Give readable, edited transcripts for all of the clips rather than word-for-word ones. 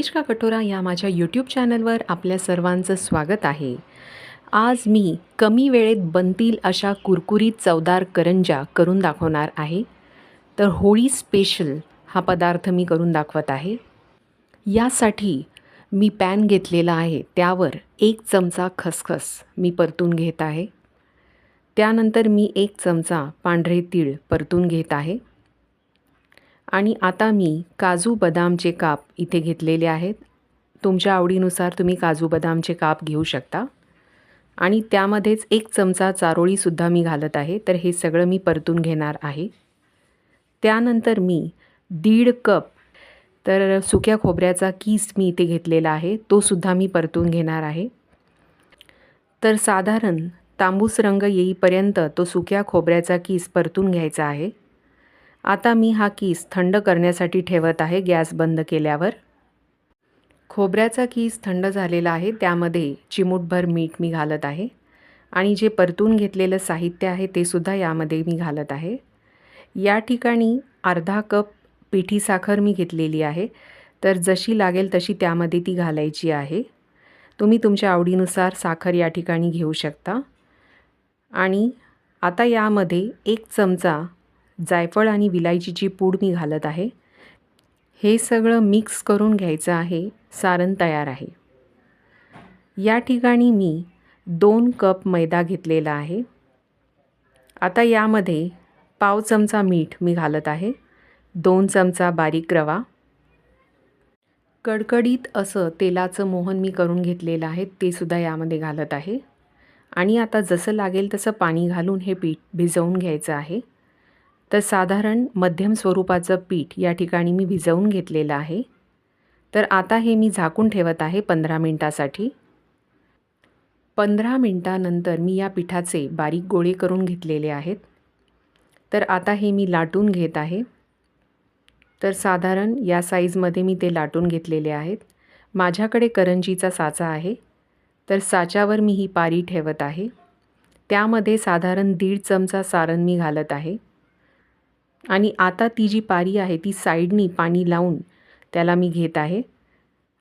Knowledge का कटोरा या माझ्या यूट्यूब चॅनलवर आपल्या सर्वांचं स्वागत आहे। आज मी कमी वेळेत बनतील अशा कुरकुरीत चवदार करंज्या करून दाखवणार आहे। तर होळी स्पेशल हा पदार्थ मी करून दाखवत आहे। यासाठी मी पॅन घेतलेला आहे, त्यावर 1 चमचा खसखस मी परतून घेत आहे। त्यानंतर मी 1 चमचा पांढरे तीळ परतून घेत आहे। आणि आता मी काजू बदामचे काप इथे घेतलेले आहेत। तुमच्या आवडीनुसार तुम्ही काजू बदामचे काप घेऊ शकता। आणि त्यामध्येच 1 चमचा चारोळीसुद्धा मी घालत आहे। तर हे सगळं मी परतून घेणार आहे। त्यानंतर मी 1.5 कप तर सुक्या खोबऱ्याचा कीस मी इथे घेतलेला आहे, तो सुद्धा मी परतून घेणार आहे। तर साधारण तांबूस रंग येईपर्यंत तो सुक्या खोबऱ्याचा कीस परतून घ्यायचा आहे। आता मी हा कीस थंड करण्यासाठी ठेवत आहे गॅस बंद केल्यावर। खोबऱ्याचा कीस थंड झालेला आहे, त्यामध्ये चिमूटभर मीठ मी घालत आहे आणि जे परतून घेतलेलं साहित्य आहे ते सुद्धा यामध्ये मी घालत आहे। या ठिकाणी अर्धा कप पिठी साखर मी घेतलेली आहे, तर जशी लागेल तशी त्यामध्ये ती घालायची आहे। तुम्ही तुमच्या आवडीनुसार साखर या ठिकाणी घेऊ शकता। आणि आता यामध्ये 1 चमचा जायफळ आणि विलायचीची पूड मी घालत आहे। हे सगळं मिक्स करून घ्यायचं आहे। सारण तयार आहे। या ठिकाणी मी 2 कप मैदा घेतलेला आहे। आता यामध्ये पाव चमचा मीठ मी घालत आहे, 2 चमचा बारीक रवा, कडकडीत असं तेलाचं मोहन मी करून घेतलेलं आहे, ते सुद्धा यामध्ये घालत आहे। आणि आता जसं लागेल तसं पाणी घालून हे पीठ भिजवून घ्यायचं आहे। तर साधारण मध्यम स्वरूपाचं पीठ या ठिकाणी मी भिजवून घेतलेलं आहे। तर आता हे मी झाकून ठेवत आहे 15 मिनिटासाठी। 15 मिनिटानंतर मी या पिठाचे बारीक गोळे करून घेतलेले आहेत। तर आता हे मी लाटून घेत आहे। तर साधारण या साईजमध्ये मी ते लाटून घेतलेले आहेत। माझ्याकडे करंजीचा साचा आहे, तर साच्यावर मी ही पारी ठेवत आहे। त्यामध्ये साधारण 1.5 चमचा सारण मी घालत आहे। आणि आता ती जी पारी आहे ती साईडनी पाणी लावून त्याला मी घेत आहे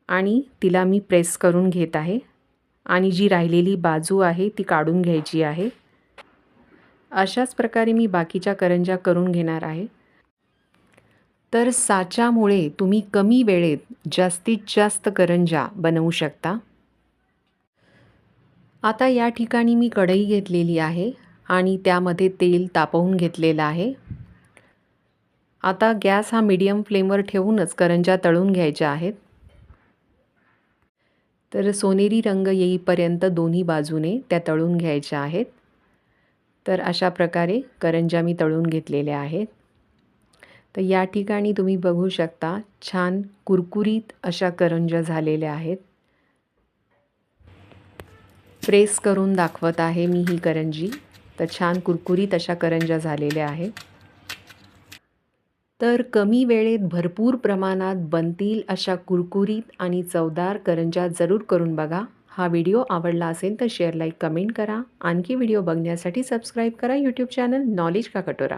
आणि तिला मी प्रेस करून घेत आहे आणि जी राहिलेली बाजू आहे ती काढून घ्यायची आहे। अशाच प्रकारे मी बाकीच्या करंज्या करून घेणार आहे। तर साच्यामुळे तुम्ही कमी वेळेत जास्तीत जास्त करंज्या बनवू शकता। आता या ठिकाणी मी कढई घेतलेली आहे आणि त्यामध्ये तेल तापवून घेतलेलं आहे। आता गॅस हा मीडियम फ्लेमवर ठेवूनच करंज्या तळून घ्यायच्या आहेत। तर सोनेरी रंग येईपर्यंत दोन्ही बाजूने त्या तळून घ्यायच्या आहेत। तर अशा प्रकारे करंज्या मी तळून घेतलेल्या आहेत। तर या ठिकाणी तुम्ही बघू शकता छान कुरकुरीत अशा करंज्या झालेल्या आहेत। प्रेस करून दाखवत आहे मी ही करंजी। तर छान कुरकुरीत अशा करंज्या झालेल्या आहेत। तर कमी वेळेत भरपूर प्रमाणात बनतील अशा कुरकुरीत आणि चवदार करंज्या जरूर करून बघा। हा व्हिडिओ आवडला असेल तर शेअर, लाईक, कमेंट करा। आणखी व्हिडिओ बघण्यासाठी सबस्क्राईब करा यूट्यूब चॅनल नॉलेज का कटोरा।